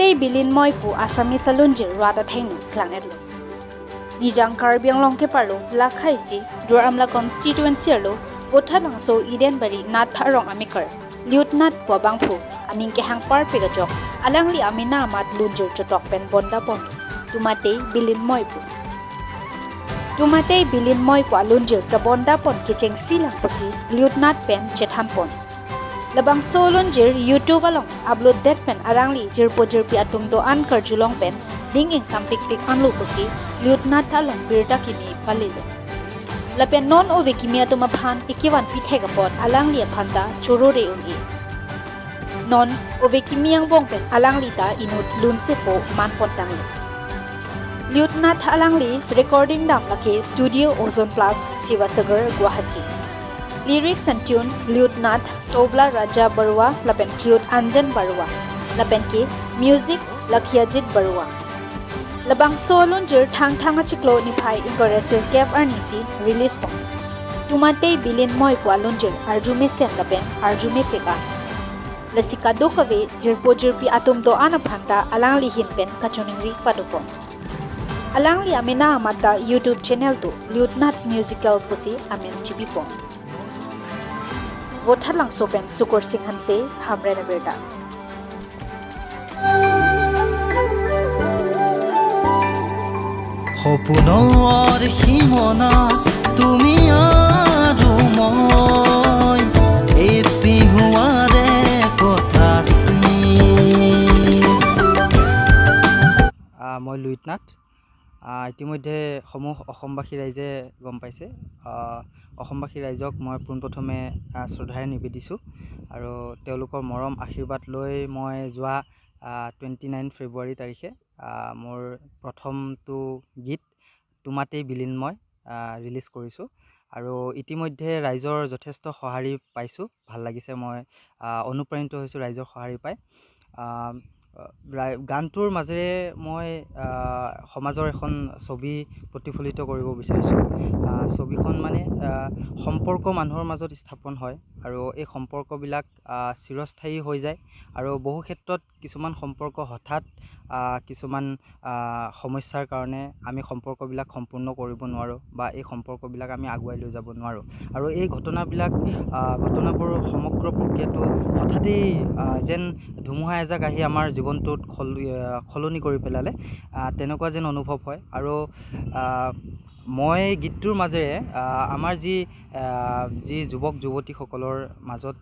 Tumatei Bilin Moi pu Assamese alunjir rat athengno klang etlo. Nijang Karbiang longke parlo lakhai si Duramla constituency lo bothalang so Eden bari nat tharong amikar liut nat kwa bangphu aning ke hang par pega jok alangli amina mat lunjir chotok pen bonda pon Tumatei Bilin Moi pu Tumatei Bilin Moi pu alunjir ka bonda pon kicheng silang posi liut nat pen chetham pon labang solon jir YouTube along upload that pen arangli jir pi atum do an kar julong pen ding ing sampik pik anlu posi liut nat along birda kimi palilo lapen non ove kimi atuma phan ikiwan pithega pot alangli phanda chorore uni non ove kimi ang bong pen alangli ta inut lunse po man potang liut nat alangli recording dam lake studio ozone plus sivasagar guwahati lyrics and tune liut nat tobla raja barua lapen flute anjan barua lapen ki music lakhiajit barua labang solon jir thang achiklo ni phai ingoresir cap arnisi release pon Tumatei Bilin Moi pu alunjir arjume sen lapen arjume peka lasika dokave jirpi atum do ana phanta alangli hin pen kachoningri padupo alangli amena amata YouTube channel tu liut nat musical pusi amen chibi pon Wothalang sopen sukur singhan se hamre na berda সপোনৰ সীমনা তুমি আৰু মই এটি হোৱাৰে কথা মই লুইত নাথ ইতিমধ্যে সমূহ অসমবাসী ৰাইজে গম পাইছে অসমবাসী ৰাইজক মই পোনপ্ৰথমে শ্ৰদ্ধাৰে নিবেদিছোঁ আৰু তেওঁলোকৰ মৰম আশীৰ্বাদ লৈ মই যোৱা 29 ফেব্ৰুৱাৰী তাৰিখে মোৰ প্ৰথমটো গীত তুমাতেই বিলীন মই ৰিলিজ কৰিছোঁ আৰু ইতিমধ্যে ৰাইজৰ যথেষ্ট সঁহাৰি পাইছোঁ ভাল লাগিছে মই অনুপ্ৰাণিত হৈছোঁ ৰাইজৰ সঁহাৰি পাই গানটোৰ মাজেৰে মই সমাজৰ এখন ছবি প্ৰতিফলিত কৰিব বিচাৰিছোঁ ছবিখন মানে সম্পৰ্ক মানুহৰ মাজত স্থাপন হয় আৰু এই সম্পৰ্কবিলাক চিৰস্থায়ী হৈ যায় আৰু বহু ক্ষেত্ৰত কিছুমান সম্পৰ্ক হঠাৎ কিছুমান সমস্যাৰ কাৰণে আমি সম্পৰ্কবিলাক সম্পূৰ্ণ কৰিব নোৱাৰোঁ বা এই সম্পৰ্কবিলাক আমি আগুৱাই লৈ যাব নোৱাৰোঁ আৰু এই ঘটনাবোৰ সমগ্ৰ প্ৰক্ৰিয়াটো হঠাতেই যেন ধুমুহা এজাক আহি আমাৰ জীৱনটোত সলনি কৰি পেলালে তেনেকুৱা যেন অনুভৱ হয় আৰু মই গীতটোৰ মাজেৰে আমাৰ যি যুৱক যুৱতীসকলৰ মাজত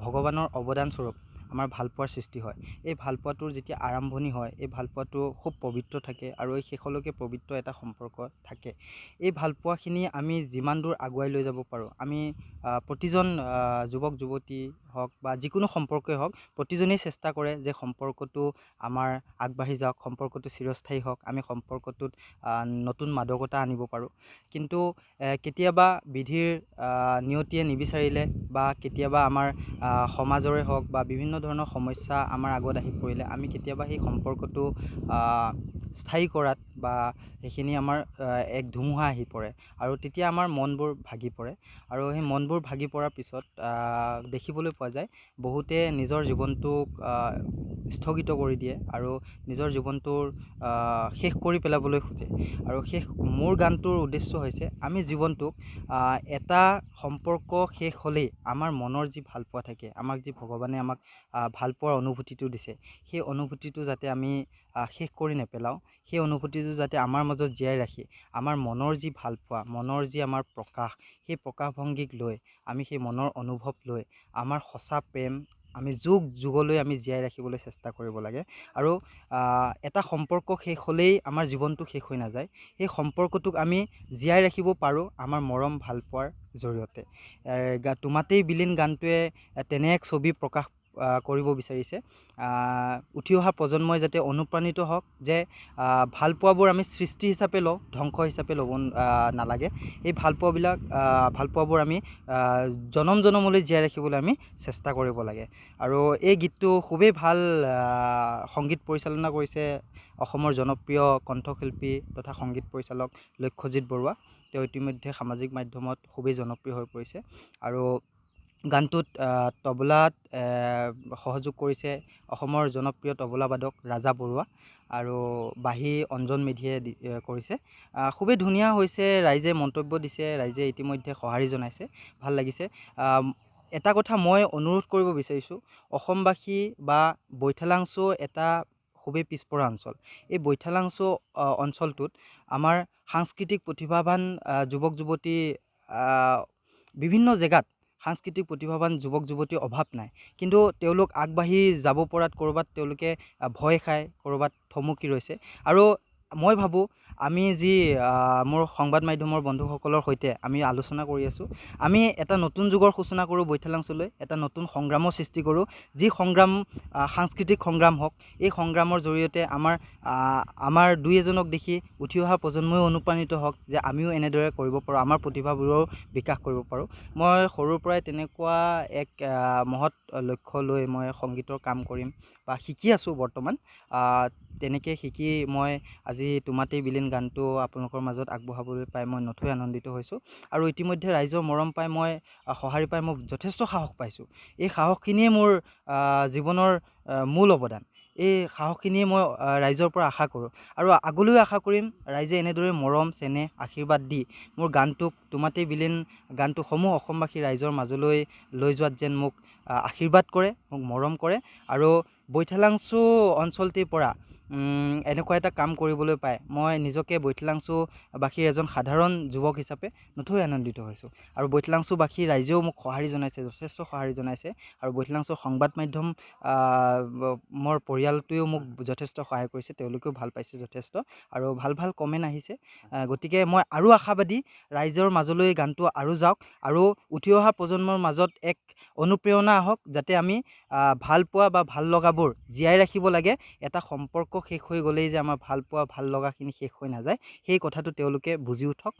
ভগৱানৰ অৱদান স্বৰূপ আমাৰ ভালপোৱাৰ সৃষ্টি হয় এই ভালপোৱাটোৰ যেতিয়া আৰম্ভণি হয় এই ভালপোৱাটো খুব পবিত্ৰ থাকে আৰু এই শেষলৈকে পবিত্ৰ এটা সম্পৰ্ক থাকে এই ভালপোৱাখিনি আমি যিমান দূৰ আগুৱাই লৈ যাব পাৰোঁ আমি প্ৰতিজন যুৱক যুৱতী হওক বা যিকোনো সম্পৰ্কই হওক প্ৰতিজনেই চেষ্টা কৰে যে সম্পৰ্কটো আমাৰ আগবাঢ়ি যাওক সম্পৰ্কটো চিৰস্থায়ী হওক আমি সম্পৰ্কটোত নতুন মাদকতা আনিব পাৰোঁ কিন্তু কেতিয়াবা বিধিৰ নিয়তিয়ে নিবিচাৰিলে বা কেতিয়াবা আমাৰ সমাজৰে হওক বা বিভিন্ন ধৰণৰ সমস্যা আমাৰ আগত আহি পৰিলে আমি কেতিয়াবা সেই সম্পৰ্কটো স্থায়ী কৰাত বা সেইখিনি আমাৰ এক ধুমুহা আহি পৰে আৰু তেতিয়া আমাৰ মনবোৰ ভাগি পৰে আৰু সেই মনবোৰ ভাগি পৰাৰ পিছত দেখিবলৈ পোৱা যায় বহুতে নিজৰ জীৱনটোক স্থগিত কৰি দিয়ে আৰু নিজৰ জীৱনটোৰ শেষ কৰি পেলাবলৈ খোজে আৰু মোৰ গানটোৰ উদ্দেশ্য হৈছে আমি জীৱনটোক এটা সম্পৰ্ক শেষ হ'লেই আমাৰ মনৰ যি ভালপোৱা থাকে আমাক যি ভগৱানে আমাক ভালপোৱাৰ অনুভূতিটো দিছে সেই অনুভূতিটো যাতে আমি শেষ কৰি নেপেলাওঁ সেই অনুভূতিটো যাতে আমাৰ মাজত জীয়াই ৰাখি আমাৰ মনৰ যি ভালপোৱা মনৰ যি আমাৰ প্ৰকাশ সেই প্ৰকাশভংগীক লৈ আমি সেই মনৰ অনুভৱ লৈ আমাৰ সঁচা প্ৰেম আমি যুগ যুগলৈ আমি জীয়াই ৰাখিবলৈ চেষ্টা কৰিব লাগে আৰু এটা সম্পৰ্ক শেষ হ'লেই আমাৰ জীৱনটো শেষ হৈ নাযায় সেই সম্পৰ্কটোক আমি জীয়াই ৰাখিব পাৰোঁ আমাৰ মৰম ভালপোৱাৰ জৰিয়তে তুমাতেই বিলীন গানটোৱে তেনে এক ছবি প্ৰকাশ কৰিব বিচাৰিছে উঠি অহা প্ৰজন্মই যাতে অনুপ্ৰাণিত হওক যে ভালপোৱাবোৰ আমি সৃষ্টি হিচাপে লওঁ ধ্বংস হিচাপে ল'ব নালাগে এই ভালপোৱাবোৰ আমি জনম জনমলৈ জীয়াই ৰাখিবলৈ আমি চেষ্টা কৰিব লাগে আৰু এই গীতটো খুবেই ভাল সংগীত পৰিচালনা কৰিছে অসমৰ জনপ্ৰিয় কণ্ঠশিল্পী তথা সংগীত পৰিচালক লক্ষ্যজিৎ বৰুৱা তেওঁ ইতিমধ্যে সামাজিক মাধ্যমত খুবেই জনপ্ৰিয় হৈ পৰিছে আৰু গানটোত তবলাত সহযোগ কৰিছে অসমৰ জনপ্ৰিয় তবলাবাদক ৰাজা বৰুৱা আৰু বাঁহী অঞ্জন মেধিয়ে কৰিছে। খুবেই ধুনীয়া হৈছে, ৰাইজে মন্তব্য দিছে, ৰাইজে ইতিমধ্যে সঁহাৰি জনাইছে, ভাল লাগিছে। এটা কথা মই অনুৰোধ কৰিব বিচাৰিছোঁ, অসমবাসী বা বৈঠালাংছো এটা খুবেই পিছপৰা অঞ্চল। এই বৈঠালাংছো অঞ্চলটোত আমাৰ সাংস্কৃতিক প্ৰতিভাৱান যুৱক যুৱতী বিভিন্ন জেগাত সাংস্কৃতিক প্ৰতিভাৱান যুৱক যুৱতীৰ অভাৱ নাই, কিন্তু তেওঁলোক আগবাঢ়ি যাব পৰাত ক'ৰবাত তেওঁলোকে ভয় খায়, ক'ৰবাত থমকি ৰৈছে। আৰু মই ভাবোঁ আমি যি মোৰ সংবাদ মাধ্যমৰ বন্ধুসকলৰ সৈতে আমি আলোচনা কৰি আছোঁ, আমি এটা নতুন যুগৰ সূচনা কৰোঁ বৈঠালাংছলৈ, এটা নতুন সংগ্ৰামৰ সৃষ্টি কৰোঁ, যি সংগ্ৰাম সাংস্কৃতিক সংগ্ৰাম হওক। এই সংগ্ৰামৰ জৰিয়তে আমাৰ দুই এজনক দেখি উঠি অহা প্ৰজন্ময়ো অনুপ্ৰাণিত হওক যে আমিও এনেদৰে কৰিব পাৰোঁ, আমাৰ প্ৰতিভাবোৰো বিকাশ কৰিব পাৰোঁ। মই সৰুৰ পৰাই তেনেকুৱা এক মহৎ লক্ষ্য লৈ মই সংগীতৰ কাম কৰিম বা শিকি আছোঁ বৰ্তমান। তেনেকৈ শিকি মই আজি তুমাতেই বিলীন গানটো আপোনালোকৰ মাজত আগবঢ়াবলৈ পাই মই নথৈ আনন্দিত হৈছোঁ। আৰু ইতিমধ্যে ৰাইজৰ মৰম পাই মই সঁহাৰি পাই মই যথেষ্ট সাহস পাইছোঁ। এই সাহসখিনিয়ে মোৰ জীৱনৰ মূল অৱদান। এই সাহসখিনিয়ে মই ৰাইজৰ পৰা আশা কৰোঁ আৰু আগলৈও আশা কৰিম ৰাইজে এনেদৰে মৰম চেনেহ আশীৰ্বাদ দি মোৰ গানটোক তুমাতেই বিলীন গানটো সমূহ অসমবাসী ৰাইজৰ মাজলৈ লৈ যোৱাত যেন মোক আশীৰ্বাদ কৰে, মোক মৰম কৰে আৰু বৈঠালাংছো অঞ্চলটিৰ পৰা এনেকুৱা এটা কাম কৰিবলৈ পাই মই নিজকে বৈঠালাংছোবাসীৰ এজন সাধাৰণ যুৱক হিচাপে নথৈ আনন্দিত হৈছোঁ। আৰু বৈঠালাংছোবাসী ৰাইজেও মোক সঁহাৰি জনাইছে, যথেষ্ট সঁহাৰি জনাইছে। আৰু বৈঠালাংছোৰ সংবাদ মাধ্যম মোৰ পৰিয়ালটোৱেও মোক যথেষ্ট সহায় কৰিছে, তেওঁলোকেও ভাল পাইছে যথেষ্ট আৰু ভাল ভাল কমেণ্ট আহিছে। গতিকে মই আৰু আশাবাদী ৰাইজৰ মাজলৈ গানটো আৰু যাওক আৰু উঠি অহা প্ৰজন্মৰ মাজত এক অনুপ্ৰেৰণা আহক, যাতে আমি ভাল পোৱা বা ভাল লগাবোৰ জীয়াই ৰাখিব লাগে। এটা সম্পৰ্ক শেষ হৈ গ'লেই যে আমাৰ ভাল পোৱা ভাল লগাখিনি শেষ হৈ নাযায়, সেই কথাটো তেওঁলোকে বুজি উঠক।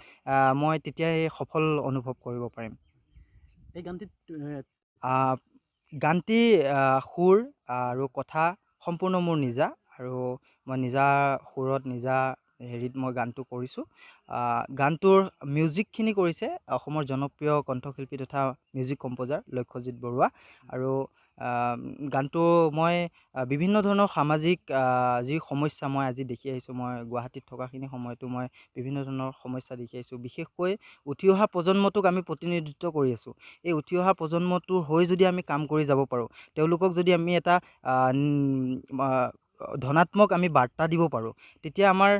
মই তেতিয়াই সফল অনুভৱ কৰিব পাৰিম। এই গানটিত গানটি সুৰ আৰু কথা সম্পূৰ্ণ মোৰ নিজা, আৰু মই নিজা সুৰত নিজা হেৰিত মই গানটো কৰিছোঁ। গানটোৰ মিউজিকখিনি কৰিছে অসমৰ জনপ্ৰিয় কণ্ঠশিল্পী তথা মিউজিক কম্প'জাৰ লক্ষ্যজিৎ বৰুৱা। আৰু গানটো মই বিভিন্ন ধৰণৰ সামাজিক যি সমস্যা মই আজি দেখি আহিছোঁ, মই গুৱাহাটীত থকাখিনি সময়তো মই বিভিন্ন ধৰণৰ সমস্যা দেখি আহিছোঁ। বিশেষকৈ উঠি অহা প্ৰজন্মটোক আমি প্ৰতিনিধিত্ব কৰি আছোঁ। এই উঠি অহা প্ৰজন্মটোৰ হৈ যদি আমি কাম কৰি যাব পাৰোঁ, তেওঁলোকক যদি আমি এটা ধনাত্মক আমি বাৰ্তা দিব পাৰোঁ, তেতিয়া আমাৰ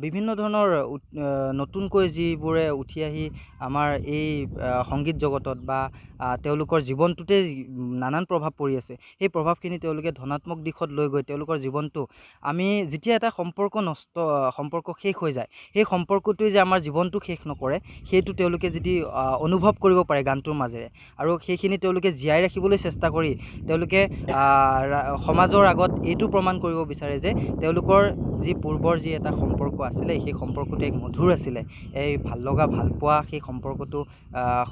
বিভিন্ন ধৰণৰ নতুনকৈ যিবোৰে উঠি আহি আমাৰ এই সংগীত জগতত বা তেওঁলোকৰ জীৱনটোতে নানান প্ৰভাৱ পৰি আছে, সেই প্ৰভাৱখিনি তেওঁলোকে ধনাত্মক দিশত লৈ গৈ তেওঁলোকৰ জীৱনটো আমি যেতিয়া এটা সম্পৰ্ক শেষ হৈ যায়, সেই সম্পৰ্কটোৱে যে আমাৰ জীৱনটো শেষ নকৰে, সেইটো তেওঁলোকে যদি অনুভৱ কৰিব পাৰে গানটোৰ মাজেৰে, আৰু সেইখিনি তেওঁলোকে জীয়াই ৰাখিবলৈ চেষ্টা কৰি তেওঁলোকে সমাজৰ আগত এইটো প্ৰমাণ কৰিব বিচাৰে যে তেওঁলোকৰ যি পূৰ্বৰ যি এটা সম্পৰ্ক আছিলে, সেই সম্পৰ্কটো এক মধুৰ আছিলে, এই ভাল লগা ভাল পোৱা সেই সম্পৰ্কটো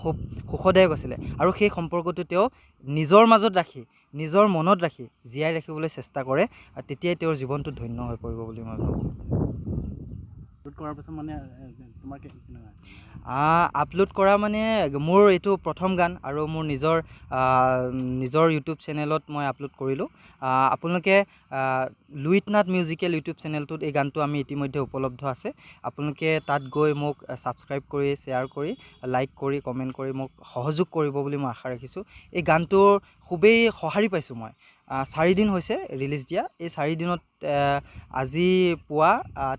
খুব সুখদায়ক আছিলে, আৰু সেই সম্পৰ্কটো তেওঁ নিজৰ মাজত ৰাখি নিজৰ মনত ৰাখি জীয়াই ৰাখিবলৈ চেষ্টা কৰে। তেতিয়াই তেওঁৰ জীৱনটো ধন্য হৈ পৰিব বুলি মই ভাবোঁ। কৰাৰ পাছত মানে তোমাৰ আপলোড কৰা মানে মোৰ এইটো প্ৰথম গান, আৰু মোৰ নিজৰ ইউটিউব চেনেলত মই আপলোড কৰিলোঁ। আপোনালোকে লুইটনাথ মিউজিকেল ইউটিউব চেনেলটোত এই গানটো আমি ইতিমধ্যে উপলব্ধ আছে। আপোনালোকে তাত গৈ মোক ছাবস্ক্ৰাইব কৰি, শ্বেয়াৰ কৰি, লাইক কৰি, কমেণ্ট কৰি মোক সহযোগ কৰিব বুলি মই আশা ৰাখিছোঁ। এই গানটোৰ খুবেই সঁহাৰি পাইছোঁ মই। 4 দিন হৈছে ৰিলিজ দিয়া। এই 4 দিনত আজি পুৱা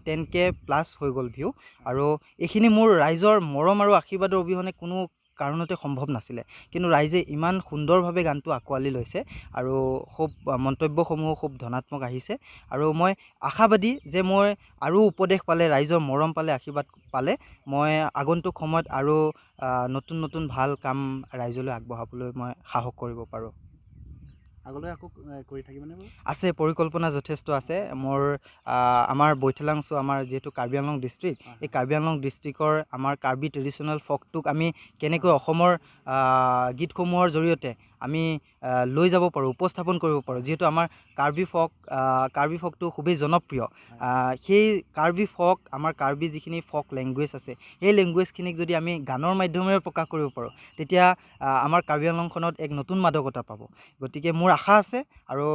10K প্লাছ হৈ গ'ল ভিউ, আৰু এইখিনি মোৰ ৰাইজৰ মৰম আৰু আশীৰ্বাদৰ অবিহনে কোনো কাৰণতে সম্ভৱ নাছিলে। কিন্তু ৰাইজে ইমান সুন্দৰভাৱে গানটো আঁকোৱালি লৈছে, আৰু খুব মন্তব্যসমূহ খুব ধনাত্মক আহিছে, আৰু মই আশাবাদী যে মই আৰু উপদেশ পালে, ৰাইজৰ মৰম পালে, আশীৰ্বাদ পালে মই আগন্তুক সময়ত আৰু নতুন নতুন ভাল কাম ৰাইজলৈ আগবঢ়াবলৈ মই সাহস কৰিব পাৰোঁ। আগলৈ আকৌ কৰি থাকিবনে? আছে, পৰিকল্পনা যথেষ্ট আছে মোৰ। আমাৰ বৈঠালাংছো আমাৰ যিহেতু কাৰ্বি আংলং ডিষ্ট্ৰিক্ট, এই কাৰ্বি আংলং ডিষ্ট্ৰিক্টৰ আমাৰ কাৰ্বি ট্ৰেডিশ্যনেল ফকটোক আমি কেনেকৈ অসমৰ গীতসমূহৰ জৰিয়তে আমি লৈ যাব পাৰোঁ, উপস্থাপন কৰিব পাৰোঁ। যিহেতু আমাৰ কাৰ্বি ফকটো খুবেই জনপ্ৰিয়। সেই কাৰ্বি ফক, আমাৰ কাৰ্বি যিখিনি ফক লেংগুৱেজ আছে, সেই লেংগুৱেজখিনিক যদি আমি গানৰ মাধ্যমেৰে প্ৰকাশ কৰিব পাৰোঁ, তেতিয়া আমাৰ কাৰ্বি আংলংখনত এক নতুন মাদকতা পাব। গতিকে মোৰ আশা আছে, আৰু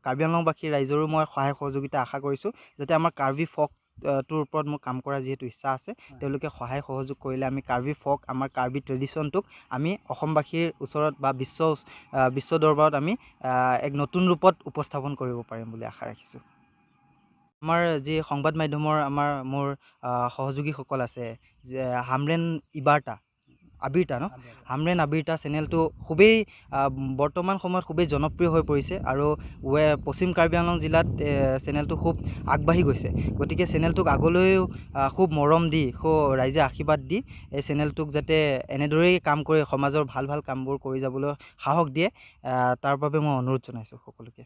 কাৰ্বি আংলংবাসী ৰাইজৰো মই সহায় সহযোগিতা আশা কৰিছোঁ, যাতে আমাৰ কাৰ্বি ফক টোৰ ওপৰত মোৰ কাম কৰাৰ যিহেতু ইচ্ছা আছে, তেওঁলোকে সহায় সহযোগ কৰিলে আমি কাৰ্বি ফক, আমাৰ কাৰ্বি ট্ৰেডিশ্যনটোক আমি অসমবাসীৰ ওচৰত বা বিশ্ব দৰবাৰত আমি এক নতুন ৰূপত উপস্থাপন কৰিব পাৰিম বুলি আশা ৰাখিছোঁ। আমাৰ যি সংবাদ মাধ্যমৰ মোৰ সহযোগীসকল আছে, যে হামৰেন আবিৰ্তা চেনেলটো খুবেই বৰ্তমান সময়ত খুবেই জনপ্ৰিয় হৈ পৰিছে, আৰু পশ্চিম কাৰ্বি আংলং জিলাত চেনেলটো খুব আগবাঢ়ি গৈছে। গতিকে চেনেলটোক আগলৈও খুব মৰম দি, ৰাইজে আশীৰ্বাদ দি এই চেনেলটোক যাতে এনেদৰেই কাম কৰি সমাজৰ ভাল ভাল কামবোৰ কৰি যাবলৈ সাহস দিয়ে, তাৰ বাবে মই অনুৰোধ জনাইছোঁ সকলোকে।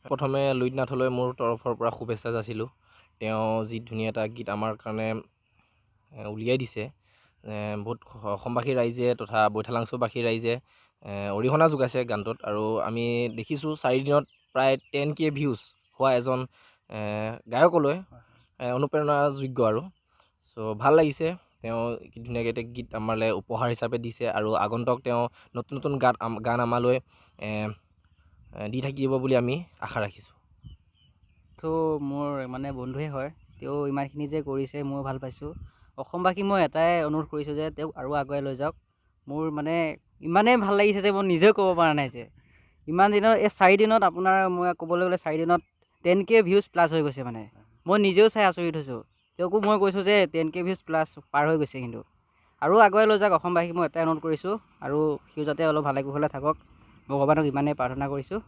প্ৰথমে লুইতনাথলৈ মোৰ তৰফৰ পৰা শুভেচ্ছা যাচিলোঁ। তেওঁ যি ধুনীয়া এটা গীত আমাৰ কাৰণে উলিয়াই দিছে, বহুত অসমবাসী ৰাইজে তথা বৈঠালাংছুবাসী ৰাইজে অৰিহণা যোগাইছে গানটোত। আৰু আমি দেখিছোঁ 4 দিনত প্ৰায় 10K ভিউজ হোৱা এজন গায়কলৈ অনুপ্ৰেৰণাযোগ্য। আৰু ভাল লাগিছে, তেওঁ ধুনীয়াকৈ এটা গীত আমালৈ উপহাৰ হিচাপে দিছে, আৰু আগন্তুক তেওঁ নতুন নতুন গান আমালৈ দি থাকিব বুলি আমি আশা ৰাখিছোঁ। তো মোৰ মানে বন্ধুৱে হয়, তেওঁ ইমানখিনি যে কৰিছে মই ভাল পাইছোঁ। অসমবাসী মই এটাই অনুৰোধ কৰিছোঁ যে তেওঁক আৰু আগুৱাই লৈ যাওক। মোৰ মানে ইমানেই ভাল লাগিছে যে মই নিজেও ক'ব পৰা নাই যে ইমান দিনৰ এই 4 দিনত আপোনাৰ মই ক'বলৈ গ'লে 4 দিনত 10K ভিউজ প্লাছ হৈ গৈছে। মানে মই নিজেও চাই আচৰিত হৈছোঁ। তেওঁকো মই কৈছোঁ যে 10K ভিউজ প্লাছ পাৰ হৈ গৈছে, কিন্তু আৰু আগুৱাই লৈ যাওক। অসমবাসীক মই এটাই অনুৰোধ কৰিছোঁ, আৰু সিও যাতে অলপ ভালে কুশলে থাকক, ভগৱানক ইমানেই প্ৰাৰ্থনা কৰিছোঁ।